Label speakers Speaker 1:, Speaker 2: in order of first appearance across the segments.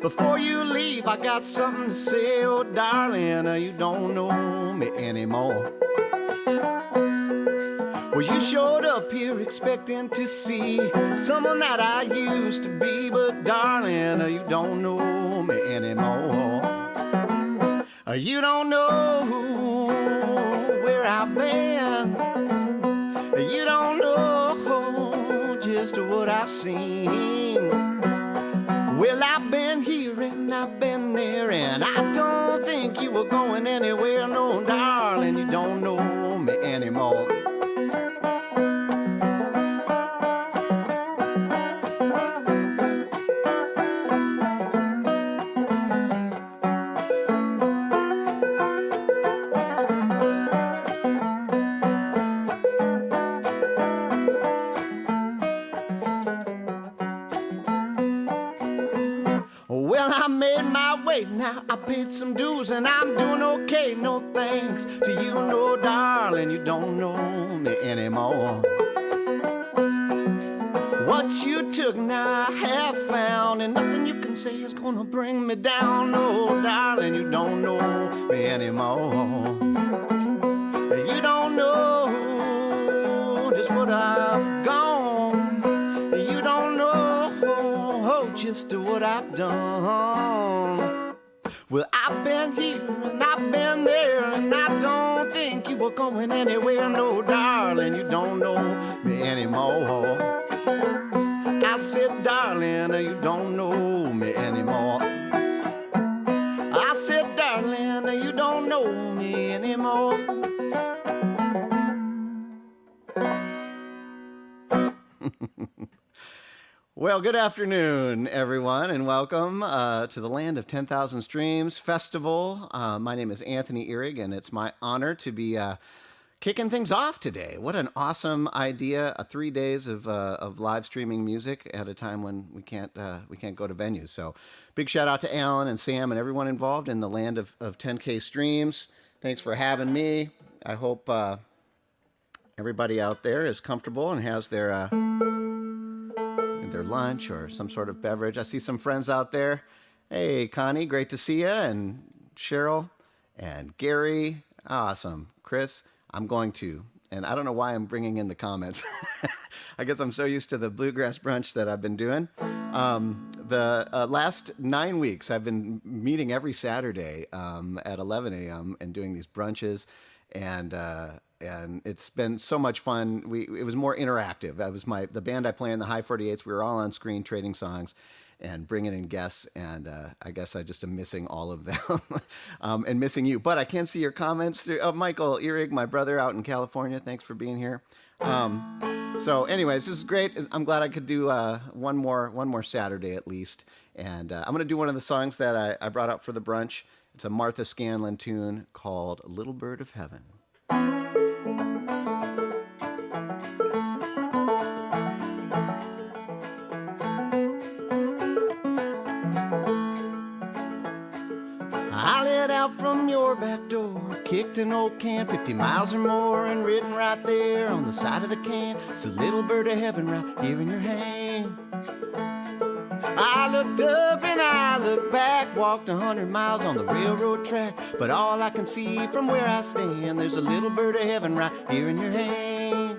Speaker 1: Before you leave, I got something to say, oh darling, you don't know me anymore. Well, you showed up here expecting to see someone that I used to be, but darling, you don't know me anymore. You don't know where I've been. You don't know just what I've seen. Well, I've been here and I've been there, and I don't think you were going anywhere. No, darling, you don't know me anymore. Well, I made my way, now I paid some dues, and I'm doing okay, no thanks to you, no darling, you don't know me anymore. What you took now I have found, and nothing you can say is gonna bring me down, no darling, you don't know me anymore. You don't know just what I've gone. You don't know just what I've done. Well, I've been here and I've been there, and I don't think you were going anywhere. No, darling, you don't know me anymore. I said, darling, you don't know me anymore. I said, darling, you don't know me anymore. Well, good afternoon, everyone, and welcome to the Land of 10,000 Streams Festival. My name is Anthony Ihrig, and it's my honor to be kicking things off today. What an awesome idea! 3 days of live streaming music at a time when we can't go to venues. So, big shout out to Alan and Sam and everyone involved in the Land of 10K Streams. Thanks for having me. I hope everybody out there is comfortable and has their lunch or some sort of beverage. I see some friends out there. Hey, Connie, great to see you. And Cheryl and Gary. Awesome. Chris, I'm going to, and I don't know why I'm bringing in the comments. I guess I'm so used to the bluegrass brunch that I've been doing. The last 9 weeks, I've been meeting every Saturday at 11 a.m. and doing these brunches. And it's been so much fun. It was more interactive. That was the band I play in, the High 48s. We were all on screen trading songs and bringing in guests. And I guess I just am missing all of them and missing you. But I can see your comments through. Oh, Michael Ihrig, my brother out in California. Thanks for being here. So, anyways, this is great. I'm glad I could do one more Saturday at least. And I'm going to do one of the songs that I brought up for the brunch. It's a Martha Scanlon tune called Little Bird of Heaven. I lit out from your back door, kicked an old can 50 miles or more, and written right there on the side of the can, it's a little bird of heaven right here in your hand. I looked up and I looked back, walked 100 miles on the railroad track, but all I can see from where I stand, there's a little bird of heaven right here in your hand.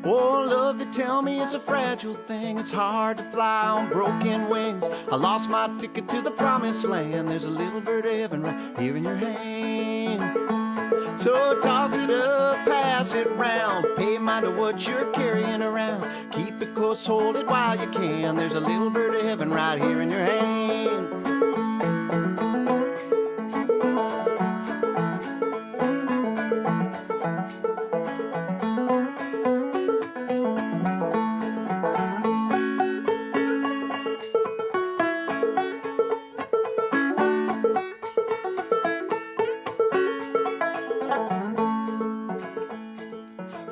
Speaker 1: Oh, love, they tell me it's a fragile thing. It's hard to fly on broken wings. I lost my ticket to the promised land. There's a little bird of heaven right here in your hand. So toss it up, pass it round. Pay mind to what you're carrying around. Keep it close, hold it while you can. There's a little bird of heaven right here in your hand.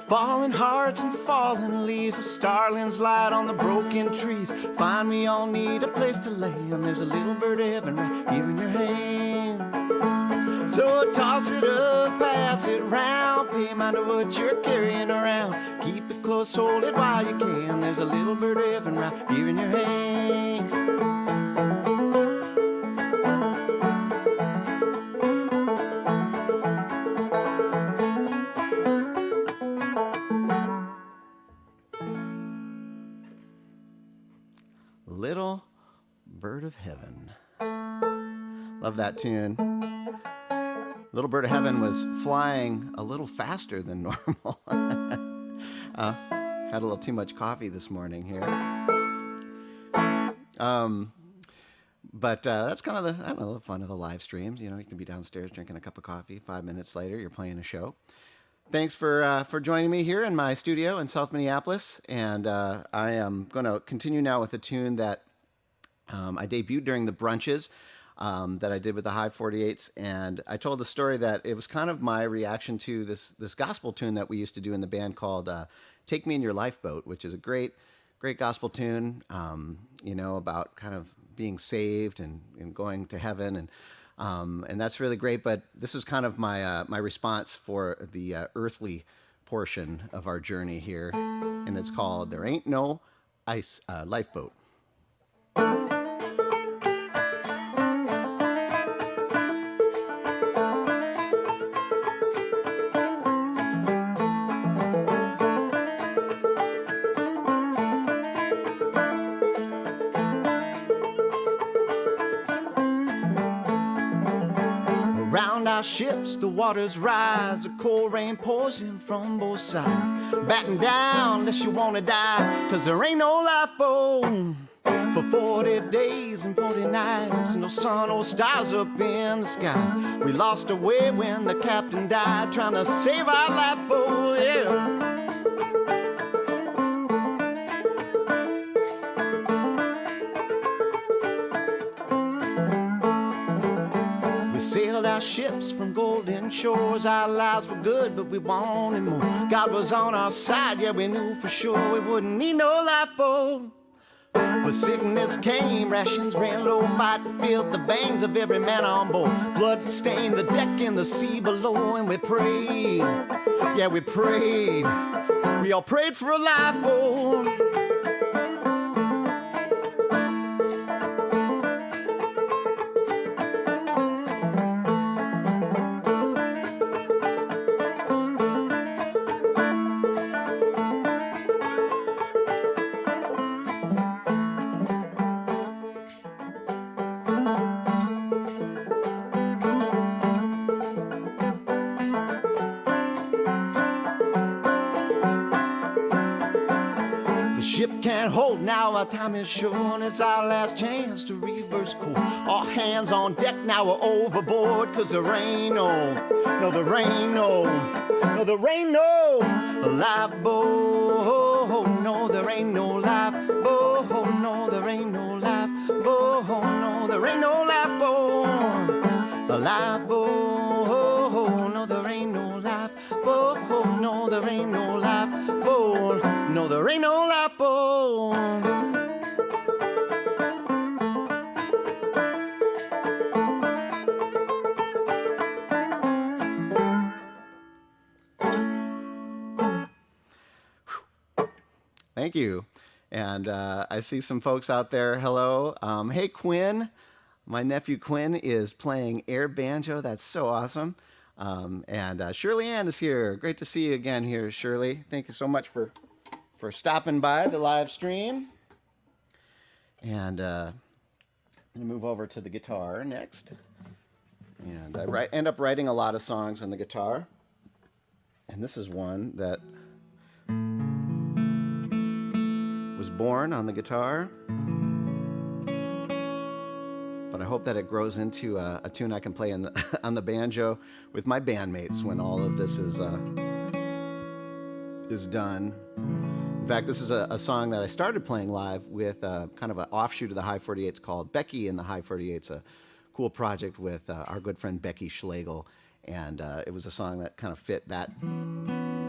Speaker 1: falling hearts and falling leaves, a starling's light on the broken trees. Find me, I'll need a place to lay, and there's a little bird of heaven right here in your hand. So toss it up, pass it round, pay mind to what you're carrying around. Keep it close, hold it while you can, there's a little bird of heaven right here in your hand. Little Bird of Heaven. Love that tune. Little Bird of Heaven was flying a little faster than normal. Had a little too much coffee this morning here. But that's kind of the, I don't know, the fun of the live streams. You know, you can be downstairs drinking a cup of coffee. 5 minutes later, you're playing a show. Thanks for joining me here in my studio in South Minneapolis. And I am going to continue now with a tune that I debuted during the brunches that I did with the High 48s. And I told the story that it was kind of my reaction to this gospel tune that we used to do in the band called Take Me in Your Lifeboat, which is a great gospel tune, you know, about kind of being saved and going to heaven. And that's really great. But this is kind of my my response for the earthly portion of our journey here, and it's called "There Ain't No Lifeboat." Ships, the waters rise, the cold rain pours in from both sides. Batten down unless you wanna die, 'cause there ain't no lifeboat for 40 days and 40 nights. No sun or stars up in the sky. We lost our way when the captain died, trying to save our lifeboat, yeah. Sailed our ships from golden shores. Our lives were good, but we wanted more. God was on our side, yeah, we knew for sure we wouldn't need no lifeboat. But sickness came, rations ran low, fight filled the veins of every man on board. Blood stained the deck and the sea below, and we prayed, yeah, we prayed. We all prayed for a lifeboat. Can't hold now, our time is short, and it's our last chance to reverse course. All hands on deck now, we're overboard, 'cause there ain't no lifeboat. No, there ain't no lifeboat. No, there ain't no lifeboat. No, there ain't no lifeboat. No, there ain't no lifeboat. No, there ain't no lifeboat. No, there ain't no lifeboat. Thank you. And I see some folks out there. Hello. Hey, Quinn. My nephew Quinn is playing air banjo. That's so awesome. And Shirley Ann is here. Great to see you again here, Shirley. Thank you so much for stopping by the live stream. And I'm going to move over to the guitar next. And I end up writing a lot of songs on the guitar. And this is one that was born on the guitar. But I hope that it grows into a tune I can play on the banjo with my bandmates when all of this is done. In fact, this is a song that I started playing live with kind of an offshoot of the High 48s called Becky and the High 48s, a cool project with our good friend Becky Schlegel. And it was a song that kind of fit that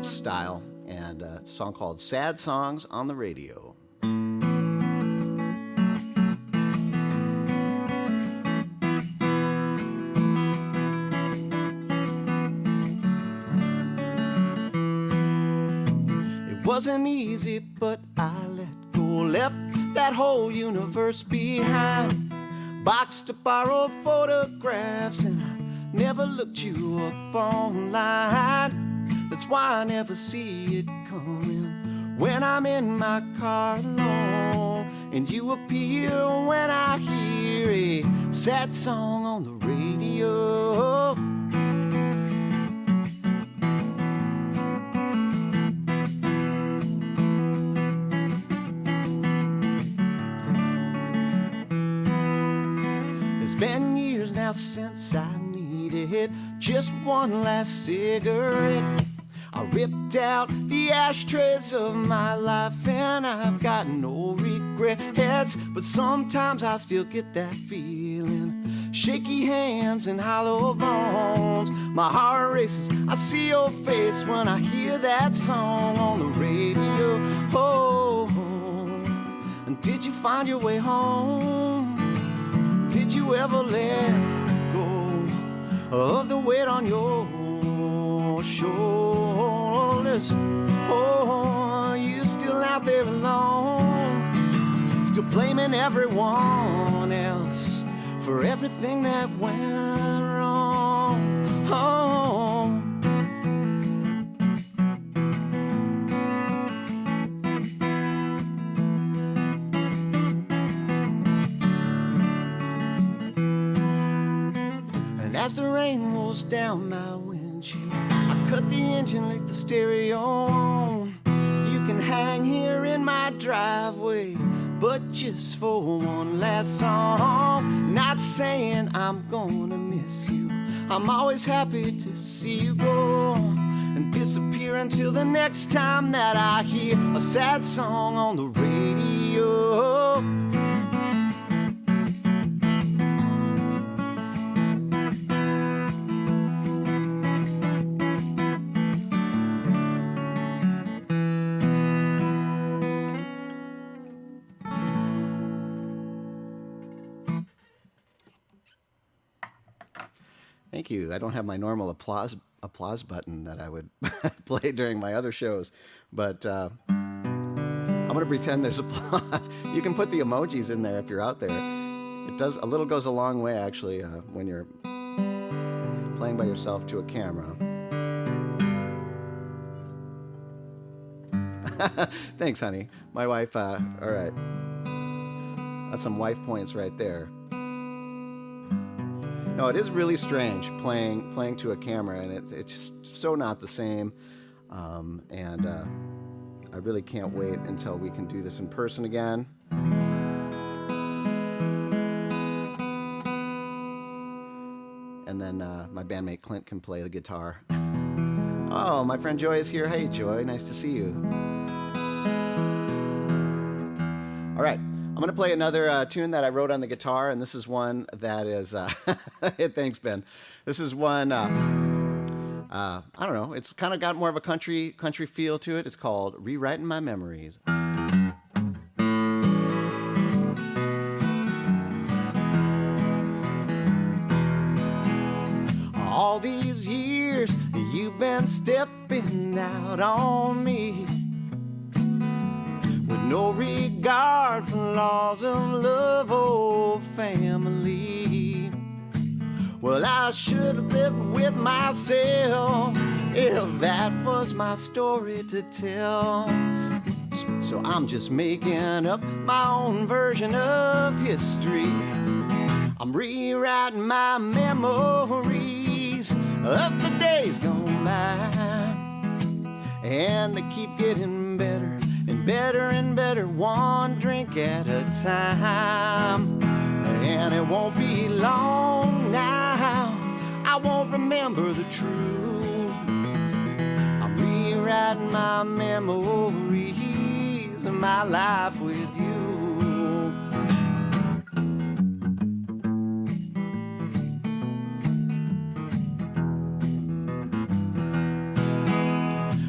Speaker 1: style, and a song called Sad Songs on the Radio. It wasn't easy, but I let go, left that whole universe behind. Boxed up borrowed photographs, and I never looked you up online. That's why I never see it coming when I'm in my car alone, and you appear when I hear a sad song on the radio. It's been years now since I needed just one last cigarette. I ripped out the ashtrays of my life, and I've got no regrets. But sometimes I still get that feeling, shaky hands and hollow bones. My heart races, I see your face when I hear that song on the radio. Oh, and did you find your way home? Did you ever let go of the weight on your shoulders? Oh, you still out there alone, still blaming everyone else for everything that went wrong. Oh. And as the rain rolls down my windshield, I cut the engine, leave the stereo on. You can hang here in my driveway, but just for one last song. Not saying I'm gonna miss you, I'm always happy to see you go and disappear until the next time that I hear a sad song on the radio. Thank you. I don't have my normal applause button that I would play during my other shows, but I'm going to pretend there's applause. You can put the emojis in there if you're out there. It does, a little goes a long way, actually, when you're playing by yourself to a camera. Thanks, honey. My wife, all right. That's some wife points right there. No, it is really strange playing to a camera, and it's just so not the same. And I really can't wait until we can do this in person again. And then my bandmate Clint can play the guitar. Oh, my friend Joy is here. Hey, Joy, nice to see you. All right. I'm going to play another tune that I wrote on the guitar, and this is one that is, thanks, Ben. This is one, I don't know, it's kind of got more of a country feel to it. It's called Rewriting My Memories. All these years, you've been stepping out on me, with no regard for laws of love or family. Well, I should have lived with myself if that was my story to tell. So I'm just making up my own version of history. I'm rewriting my memories of the days gone by, and they keep getting better and better and better, one drink at a time. And it won't be long now, I won't remember the truth. I'm rewriting my memories of my life with you.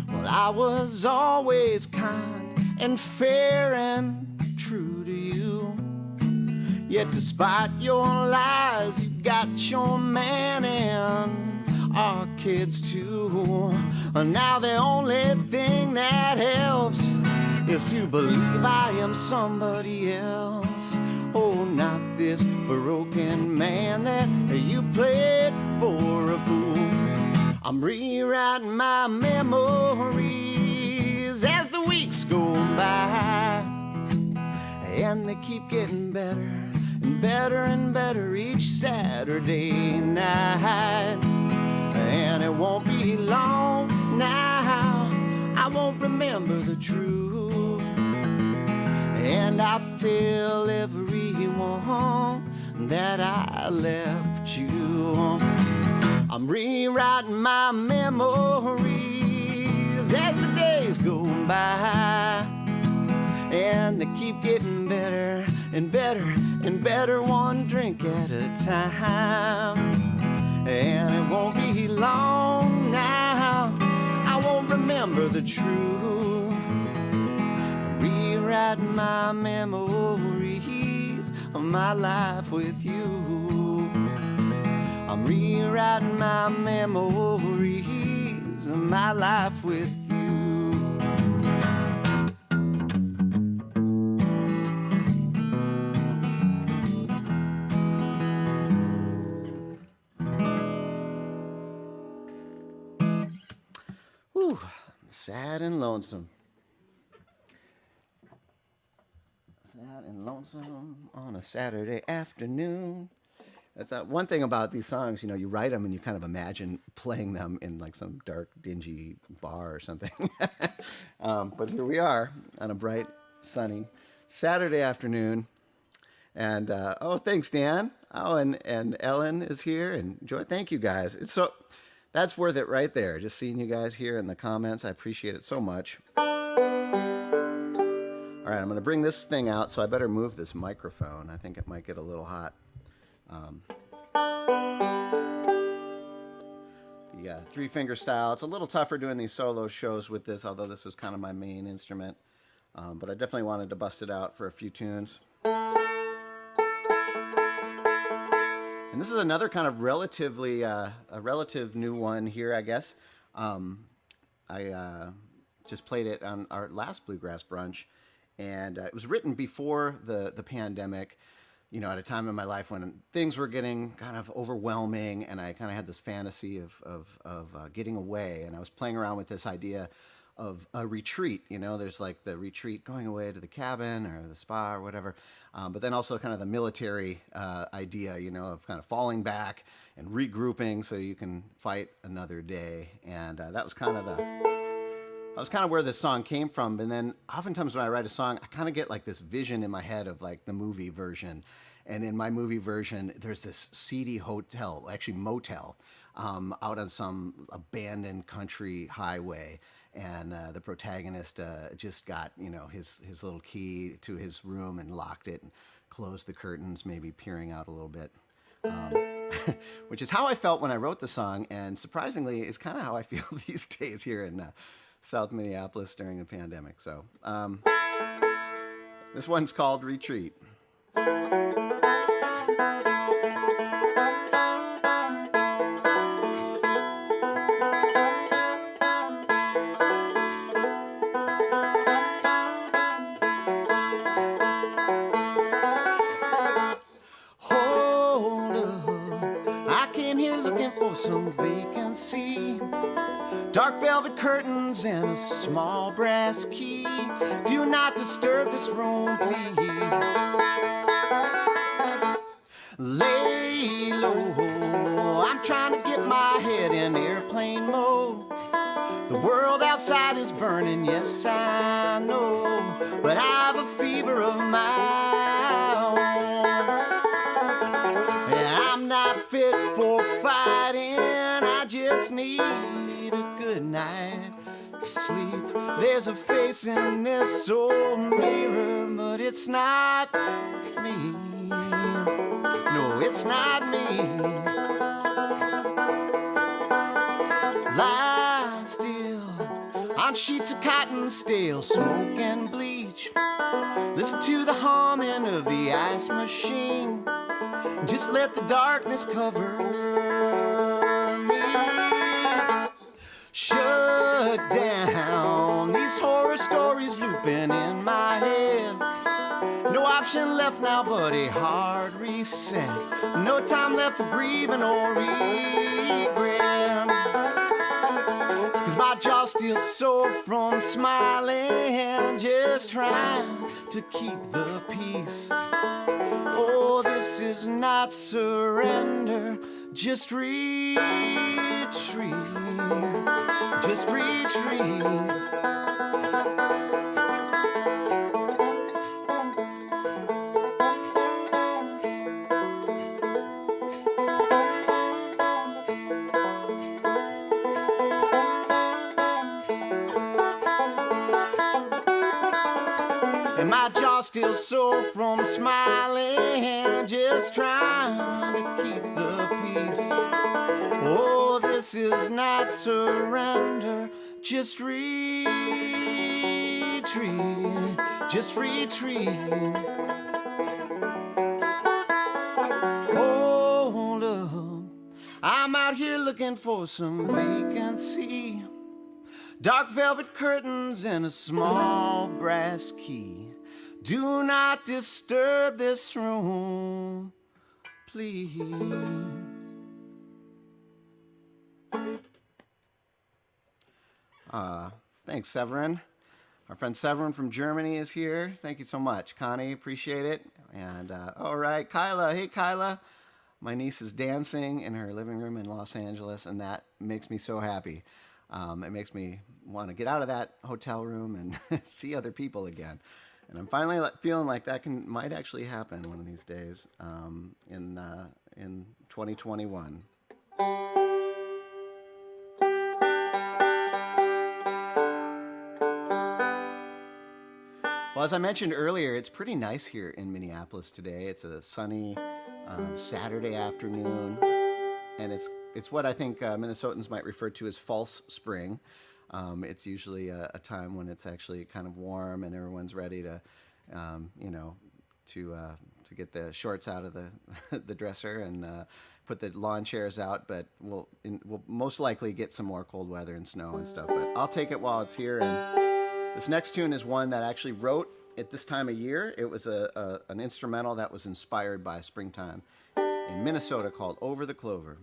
Speaker 1: Well, I was always kind and fair and true to you. Yet despite your lies, you got your man and our kids too. Now the only thing that helps is to believe I am somebody else. Oh, not this broken man that you played for a fool. I'm rewriting my memories as the weeks go by, and they keep getting better and better and better each Saturday night. And it won't be long now, I won't remember the truth, and I'll tell everyone that I left you. I'm rewriting my memories as the days go by, and they keep getting better and better and better, one drink at a time. And it won't be long now, I won't remember the truth. Rewriting my memories of my life with you. I'm rewriting my memories of my life with you. Whew, sad and lonesome. Sad and lonesome on a Saturday afternoon. That's one thing about these songs, you know, you write them and you kind of imagine playing them in like some dark, dingy bar or something. But here we are on a bright, sunny Saturday afternoon. And, oh, thanks, Dan. Oh, and Ellen is here. And Joy, thank you guys. So that's worth it right there. Just seeing you guys here in the comments. I appreciate it so much. All right, I'm going to bring this thing out, so I better move this microphone. I think it might get a little hot. The three-finger style. It's a little tougher doing these solo shows with this, although this is kind of my main instrument. But I definitely wanted to bust it out for a few tunes. And this is another kind of relatively a relative new one here, I guess. I just played it on our last Bluegrass Brunch, and it was written before the pandemic, you know, at a time in my life when things were getting kind of overwhelming, and I kind of had this fantasy of getting away, and I was playing around with this idea of a retreat. You know, there's like the retreat going away to the cabin or the spa or whatever, but then also kind of the military idea, you know, of kind of falling back and regrouping so you can fight another day. And that was kind of where this song came from. And then oftentimes when I write a song, I kind of get like this vision in my head of like the movie version. And in my movie version, there's this seedy hotel, actually motel, out on some abandoned country highway. And the protagonist just got, you know, his little key to his room and locked it and closed the curtains, maybe peering out a little bit. Which is how I felt when I wrote the song, and surprisingly is kind of how I feel these days here in South Minneapolis during the pandemic. So this one's called Retreat. Some vacancy, dark velvet curtains and a small brass key. Do not disturb this room, please. Lay low, I'm trying to get my head in airplane mode. The world outside is burning, yes I know, but I have a fever of my own. I'm not fit for fighting, I just need a good night sleep. There's a face in this old mirror, but it's not me. No, it's not me. Lie still, on sheets of cotton, stale smoke and bleach. Listen to the humming of the ice machine. Just let the darkness cover me. Shut down these horror stories looping in my head. No option left now but a hard reset. No time left for grieving or regret. Cause my jaw's still sore from smiling, just trying to keep the peace. Oh, this is not surrender, just retreat, just retreat. And my jaw's still sore from smiling, just trying to keep the peace. Oh, this is not surrender, just retreat, just retreat. Hold up, I'm out here looking for some vacancy. Dark velvet curtains and a small brass key. Do not disturb this room, please. Thanks, Severin. Our friend Severin from Germany is here. Thank you so much, Connie. Appreciate it. And all right, Kyla. Hey, Kyla. My niece is dancing in her living room in Los Angeles, and that makes me so happy. It makes me want to get out of that hotel room and see other people again. And I'm finally feeling like that might actually happen one of these days in 2021. Well, as I mentioned earlier, it's pretty nice here in Minneapolis today. It's a sunny Saturday afternoon, and it's what I think Minnesotans might refer to as false spring. It's usually a time when it's actually kind of warm and everyone's ready to, to get the shorts out of the dresser and put the lawn chairs out. But we'll most likely get some more cold weather and snow and stuff. But I'll take it while it's here. And this next tune is one that I actually wrote at this time of year. It was an instrumental that was inspired by springtime in Minnesota called "Over the Clover."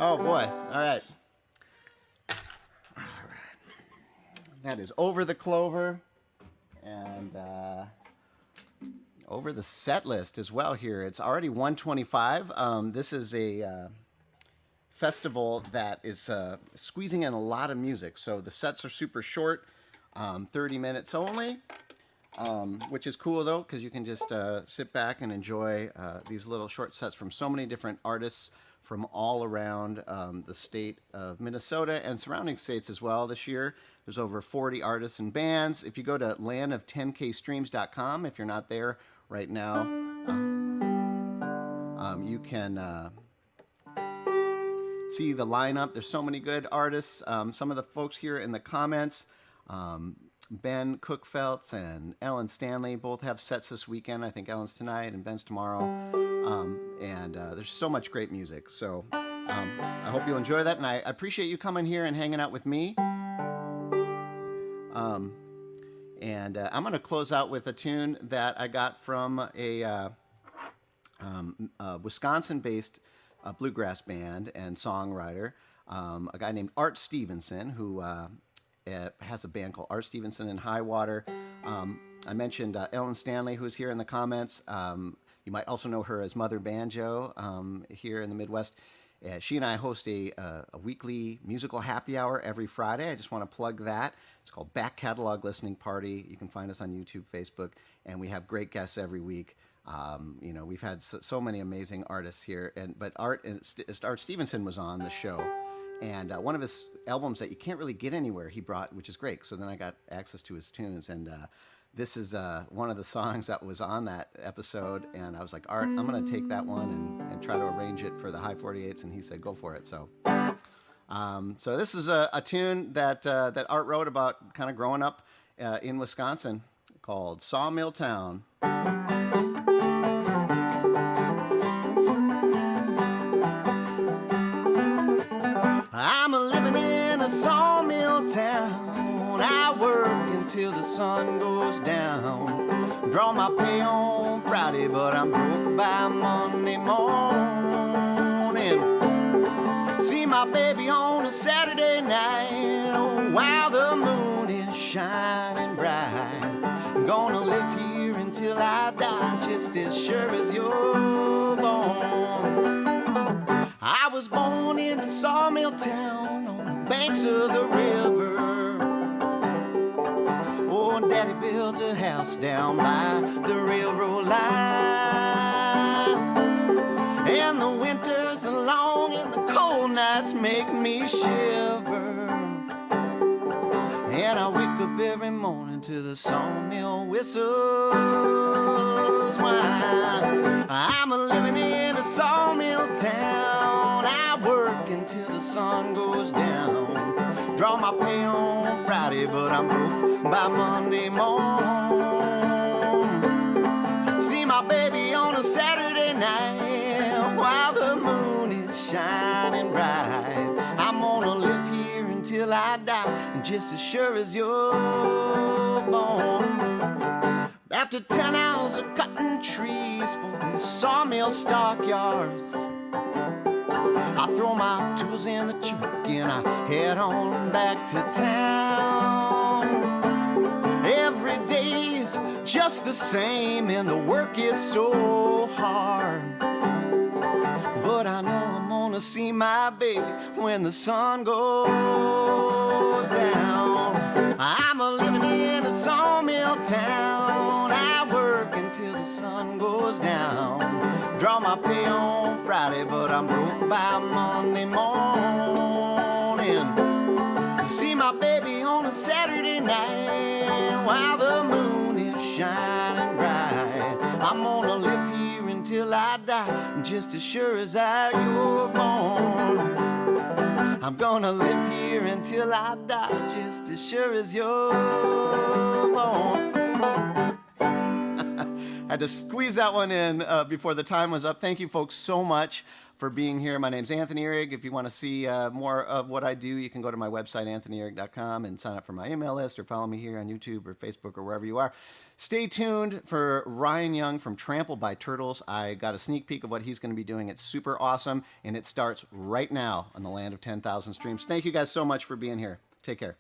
Speaker 1: Oh boy. All right. That is Over the Clover. And over the set list as well here. It's already 1:25. This is a festival that is squeezing in a lot of music. So the sets are super short, 30 minutes only, which is cool though, because you can just sit back and enjoy these little short sets from so many different artists from all around the state of Minnesota and surrounding states as well this year. There's over 40 artists and bands. If you go to landoftenKstreams.com, if you're not there right now, you can see the lineup. There's so many good artists. Some of the folks here in the comments, Ben Cookfeltz and Ellen Stanley both have sets this weekend. I think Ellen's tonight and Ben's tomorrow. And there's so much great music. So I hope you enjoy that. And I appreciate you coming here and hanging out with me. I'm going to close out with a tune that I got from a Wisconsin-based bluegrass band and songwriter, a guy named Art Stevenson, who has a band called Art Stevenson and High Water. I mentioned Ellen Stanley, who's here in the comments. You might also know her as Mother Banjo here in the Midwest. She and I host a weekly musical happy hour every Friday. I just want to plug that. It's called Back Catalog Listening Party. You can find us on YouTube, Facebook, and we have great guests every week. We've had so many amazing artists here, but Art Stevenson was on the show, and one of his albums that you can't really get anywhere he brought, which is great. So then I got access to his tunes, and this is one of the songs that was on that episode, and I was like, Art, I'm going to take that one and try to arrange it for the High 48s, and he said, go for it. So this is a tune that Art wrote about kind of growing up in Wisconsin called Sawmill Town. I'm living in a sawmill town. I work until the sun goes down. Draw my pay on Friday, but I'm broke by Monday morning. See my baby on a Saturday night. Oh, while the moon is shining bright. I'm gonna live here until I die, just as sure as you're born. I was born in a sawmill town on the banks of the river. Oh, Daddy built a house down by the railroad line. And the winters are long and the cold nights make me shiver. And I wake up every morning to the sawmill whistles whine. I'm living in a sawmill town. I work until the sun goes down. Draw my pay on Friday, but I'm broke by Monday morning. See my baby on a Saturday night while the moon is shining bright. I'm gonna live here until I die, just as sure as you're born. After 10 hours of cutting trees for the sawmill stockyards, I throw my tools in the truck and I head on back to town. Every day is just the same and the work is so hard. But I know I'm gonna see my baby when the sun goes down. I'm living in a sawmill town. I work until the sun goes down. Draw my pay on Friday, but I'm broke by Monday morning. See my baby on a Saturday night while the moon is shining bright. I'm gonna live here until I die, just as sure as you were born. I'm gonna live here until I die, just as sure as you're born. I had to squeeze that one in before the time was up. Thank you folks so much for being here. My name's Anthony Ihrig. If you want to see more of what I do, you can go to my website, anthonyihrig.com, and sign up for my email list or follow me here on YouTube or Facebook or wherever you are. Stay tuned for Ryan Young from Trampled by Turtles. I got a sneak peek of what he's going to be doing. It's super awesome, and it starts right now on the Land of 10,000 Streams. Thank you guys so much for being here. Take care.